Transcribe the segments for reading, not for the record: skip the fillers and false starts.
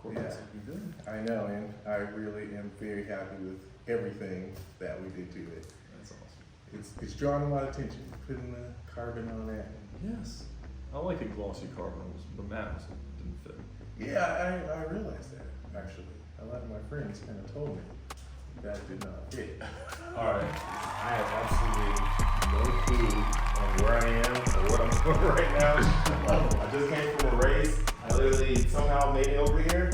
Corvettes would be good. I know, and I really am very happy with everything that we did to it. That's awesome. It's drawn a lot of attention, putting the carbon on that. Yes. I like a glossy carbon, the matte didn't fit. Yeah, I realized that, actually. A lot of my friends kind of told me that did not fit. Alright, I have absolutely no clue on where I am or what I'm doing right now. I just came from a race. I literally somehow made it over here.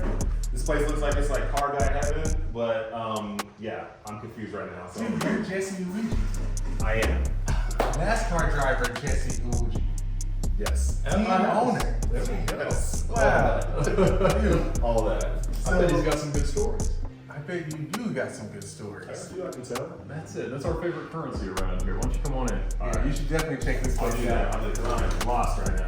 This place looks like it's like car guy heaven, but yeah, I'm confused right now. So Dude, you're Jesse IWUJI. I am. NASCAR driver Jesse IWUJI. Yes. Team owner. Yes. Wow. Dude, All that. I bet he's got some good stories. I bet you do got some good stories. I can tell. That's it. That's our favorite currency around here. Why don't you come on in? Yeah, you should definitely check this I'll place do out. that. I'm lost right now.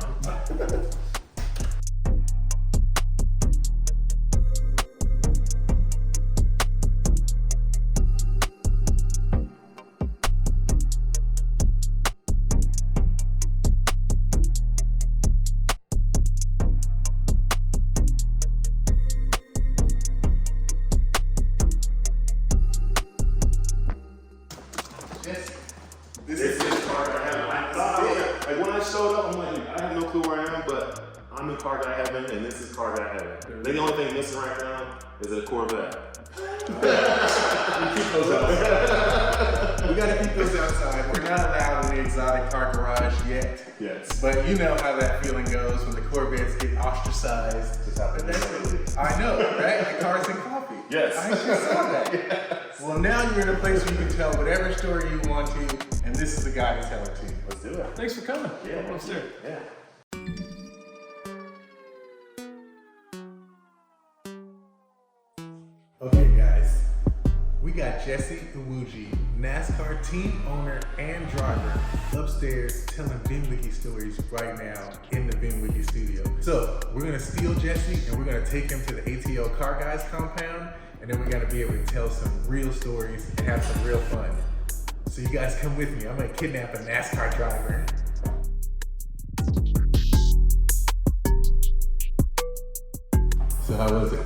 This is the car guy heaven. Like when I showed up, I'm like, I have no clue where I am, but I'm in car guy heaven, and this is car guy heaven. The only thing missing right now is a Corvette. We keep those outside. We gotta keep those outside. We're not allowed in the exotic car garage yet. Yes. But you know how that feeling goes when the Corvettes get ostracized. Just happened recently. I know, right? The cars and coffee. Yes. I just saw that. Yes. Well, now you're in a place where you can tell whatever story you want to, and this is the guy to tell it to you. Let's do it. Thanks for coming. Yeah. Come upstairs. Yeah. Okay, guys, we got Jesse IWUJI, NASCAR team owner and driver, upstairs telling VINWIKI stories right now in the VINWIKI studio. So we're gonna steal Jesse and we're gonna take him to the ATL Car Guys compound, and then we're gonna be able to tell some real stories and have some real fun. So you guys come with me. I'm gonna kidnap a NASCAR driver. So how was it?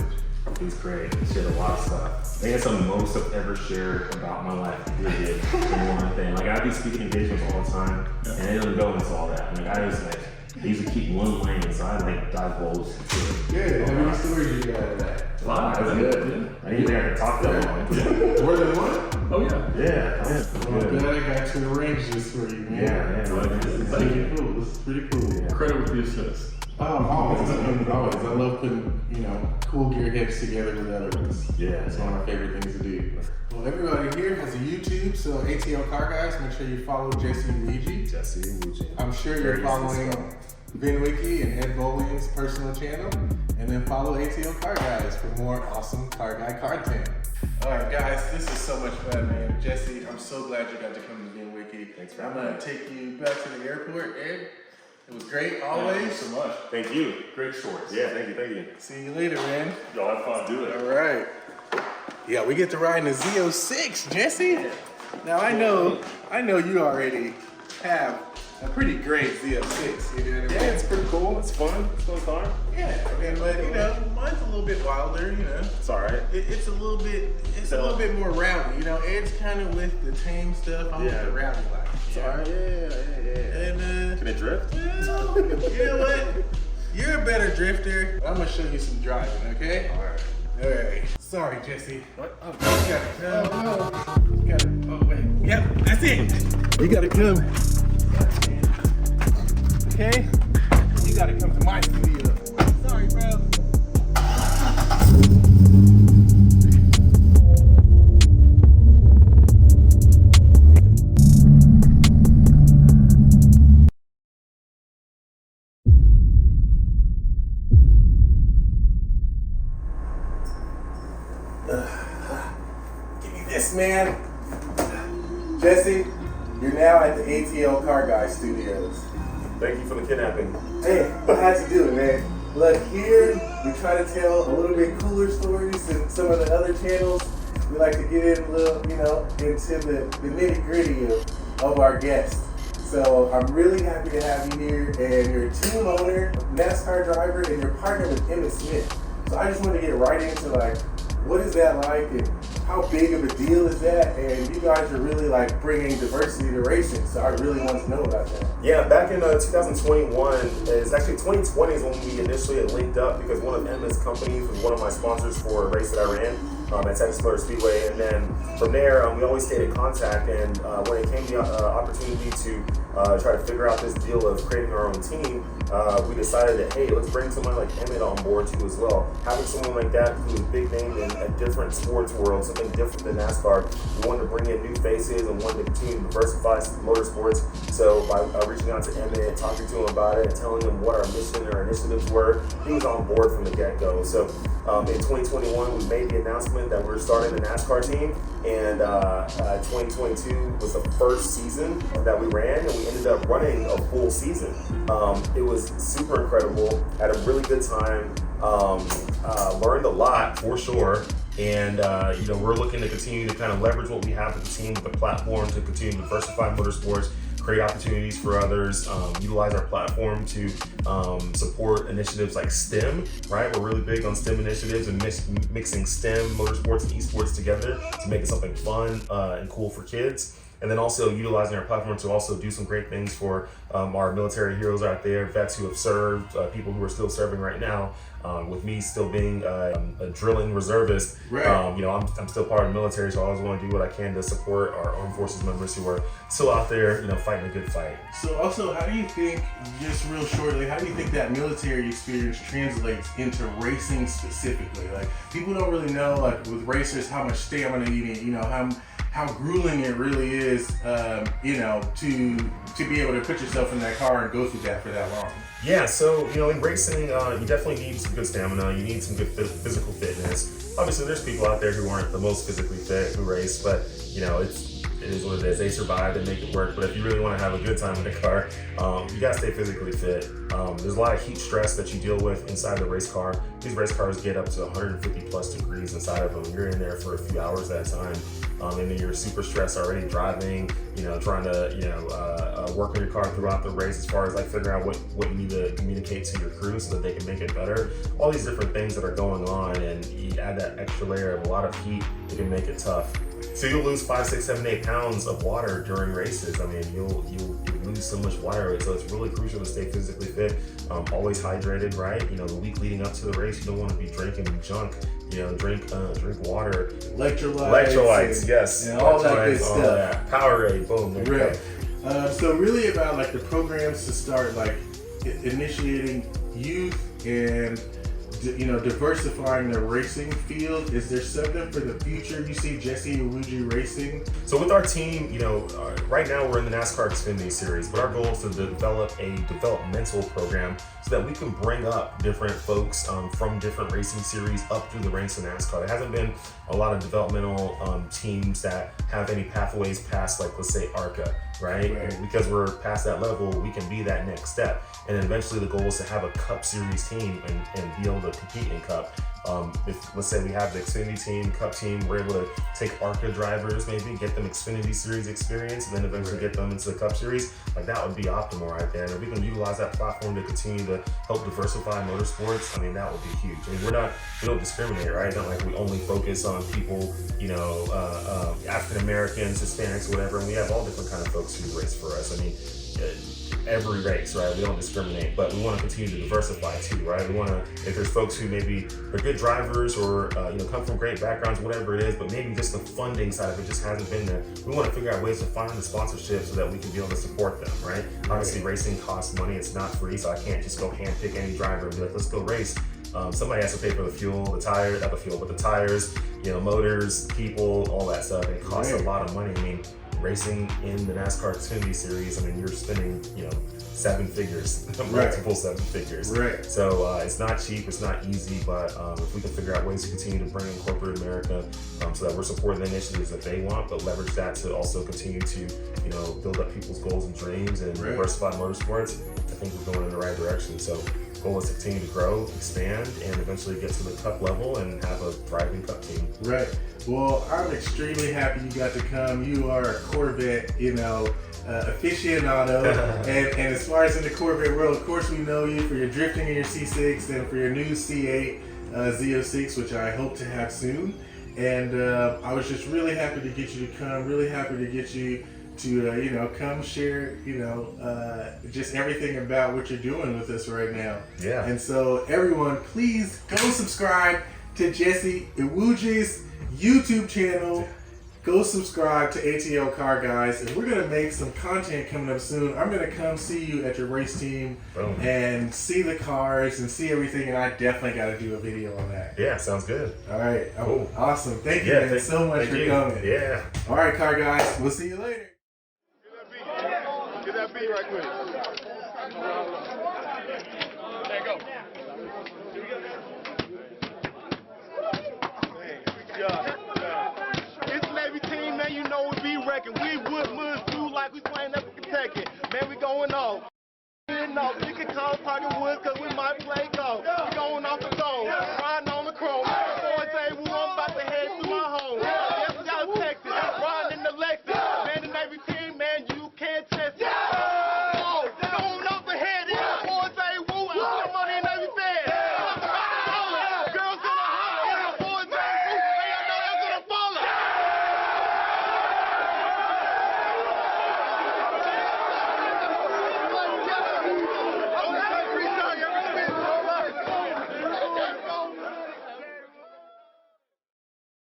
He's great. He shared a lot of stuff. I think that's the most I've ever shared about my life. He did it in one thing. Like I do speaking engagements all the time, and it doesn't go into all that. Like I was like, I used to keep one lane, so I like divulge into it. Good. How many stories you got of that? A lot. That's good. I didn't think I could talk that long. More than one? Oh yeah. Yeah. I'm glad I got to arrange this for you, man. Yeah. This is pretty cool. This is pretty cool. Yeah. Credit with the assist. Always. I love putting, cool gearheads together with other ones. Yeah. It's one of my favorite things to do. Well, everybody here has a YouTube, so ATL Car Guys, make sure you follow Jesse IWUJI. Jesse IWUJI. I'm sure you're following VINWIKI and Ed Bolian's personal channel, and then follow ATL Car Guys for more awesome car guy content. All right, guys, this is so much fun, man. Jesse, I'm so glad you got to come to VINWIKI. Thanks for I'm having gonna me. take you back to the airport, Ed. It was great, always. Thank you so much. Thank you. Great stories. Yeah, thank you. See you later, man. Y'all have fun. Do it. All right. Yeah, we get to ride in the Z06, Jesse. Now I know you already have a pretty great Z06. You know what I mean? Yeah, it's pretty cool. It's fun. It's a fun car. Yeah, but mine's a little bit wilder. It's all right. It's a little bit more rowdy. Ed's kind of with the tame stuff. I'm with the rowdy life. It's all right. Yeah. And Can it drift? well, you know what? You're a better drifter. I'm gonna show you some driving, okay? All right. Sorry, Jesse. What? Oh, you gotta come. You gotta. Oh wait. Yep, that's it. You gotta come. Okay? You gotta come to my studio. Sorry, bro. Give me this, man. Jesse, you're now at the ATL Car Guy Studios. Thank you for the kidnapping. Hey, I had to do it, man. Look, here we try to tell a little bit cooler stories than some of the other channels. We like to get in a little, into the nitty gritty of our guests. So I'm really happy to have you here, and you're a team owner, NASCAR driver, and you're partnered with Emmett Smith. So I just wanted to get right into like, what is that like and how big of a deal is that? And you guys are really like bringing diversity to racing, so I really want to know about that. Yeah, back in 2021, it's actually 2020 is when we initially had linked up because one of Emma's companies was one of my sponsors for a race that I ran at Texas Motor Speedway. And then from there, we always stayed in contact. And when it came to the opportunity to try to figure out this deal of creating our own team, we decided that, hey, let's bring someone like Emmett on board too as well. Having someone like that who is big name in a different sports world, something different than NASCAR, we wanted to bring in new faces and wanted to continue to diversify motorsports. So by reaching out to Emmett, talking to him about it, and telling him what our mission and our initiatives were, he was on board from the get-go. So in 2021, we made the announcement that we're starting the NASCAR team, and 2022 was the first season that we ran, and we ended up running a full season. It was super incredible, had a really good time, learned a lot for sure. And we're looking to continue to kind of leverage what we have with the team, with the platform, to continue to diversify motorsports, create opportunities for others, utilize our platform to support initiatives like STEM, right? We're really big on STEM initiatives and mixing STEM, motorsports, and esports together to make it something fun and cool for kids. And then also utilizing our platform to also do some great things for our military heroes out there, vets who have served, people who are still serving right now. With me still being a drilling reservist, right. I'm still part of the military, so I always want to do what I can to support our armed forces members who are still out there, fighting a good fight. So also, how do you think, just real shortly, how do you think that military experience translates into racing specifically? Like, people don't really know, like with racers, how much stamina you need, how grueling it really is, to be able to put yourself in that car and go through that for that long. Yeah, so, in racing, you definitely need some good stamina. You need some good physical fitness. Obviously, there's people out there who aren't the most physically fit who race, but, it is what it is. They survive, they make it work. But if you really want to have a good time in the car, you got to stay physically fit. There's a lot of heat stress that you deal with inside the race car. These race cars get up to 150 plus degrees inside of them. You're in there for a few hours at a time. And then you're super stressed already driving, trying to, work on your car throughout the race as far as like figuring out what you need to communicate to your crew so that they can make it better. All these different things that are going on, and you add that extra layer of a lot of heat, it can make it tough. So you'll lose 5, 6, 7, 8 pounds of water during races. I mean, you'll lose so much water weight. So it's really crucial to stay physically fit, always hydrated, right? The week leading up to the race, you don't want to be drinking junk. Drink water. Electrolytes, yes. And all that good all stuff. That. Powerade, boom, there you go. So really about like the programs to start like initiating youth and diversifying the racing field. Is there something for the future you see Jesse IWUJI racing? So with our team, right now we're in the NASCAR Xfinity Series, but our goal is to develop a developmental program so that we can bring up different folks from different racing series up through the ranks of NASCAR. There hasn't been a lot of developmental teams that have any pathways past, like, let's say, ARCA, right? And because we're past that level, we can be that next step. And then eventually the goal is to have a Cup Series team and be able to compete in Cup. If, let's say, we have the Xfinity team, Cup team, we're able to take ARCA drivers, maybe get them Xfinity Series experience, and then eventually get them into the Cup Series. Like, that would be optimal right there. And if we can utilize that platform to continue to help diversify motorsports, I mean, that would be huge. I mean, we don't discriminate, right? Not like we only focus on people, African Americans, Hispanics, whatever. And we have all different kind of folks who race for us. I mean, every race, right? We don't discriminate, but we want to continue to diversify too, right? We want to, if there's folks who maybe are good drivers or come from great backgrounds, whatever it is, but maybe just the funding side of it just hasn't been there. We want to figure out ways to find the sponsorship so that we can be able to support them, right? Obviously, racing costs money; it's not free, so I can't just go handpick any driver and be like, let's go race. Somebody has to pay for the fuel, the tires, not the fuel, but the tires, motors, people, all that stuff. And it costs a lot of money. I mean, racing in the NASCAR Xfinity Series, I mean, you're spending, 7 figures, multiple 7 figures. Right. So it's not cheap, it's not easy, but if we can figure out ways to continue to bring in corporate America so that we're supporting the initiatives that they want, but leverage that to also continue to, build up people's goals and dreams and diversify motorsports, I think we're going in the right direction. So goal is to continue to grow, expand, and eventually get to the Cup level and have a thriving Cup team. Right. Well, I'm extremely happy you got to come. You are a Corvette, aficionado. and as far as in the Corvette world, of course, we know you for your drifting in your C6 and for your new C8. Z06, which I hope to have soon. And I was just really happy to get you to come, really happy to get you to, come share, just everything about what you're doing with us right now. Yeah. And so everyone, please go subscribe to Jesse IWUJI's YouTube channel. Go subscribe to ATL Car Guys, and we're gonna make some content coming up soon. I'm gonna come see you at your race team and see the cars and see everything, and I definitely gotta do a video on that. Yeah, sounds good. All right, Cool. Awesome. Thank you, man, so much for coming. Yeah. All right, car guys, we'll see you later. Get that beat right quick. There you go. It's Navy team, man, you know we be wrecking. We wood muds do like we playing up in Kentucky. Man, we going off. You can call talking woods cause we might play golf. We going off the goal, riding on the chrome.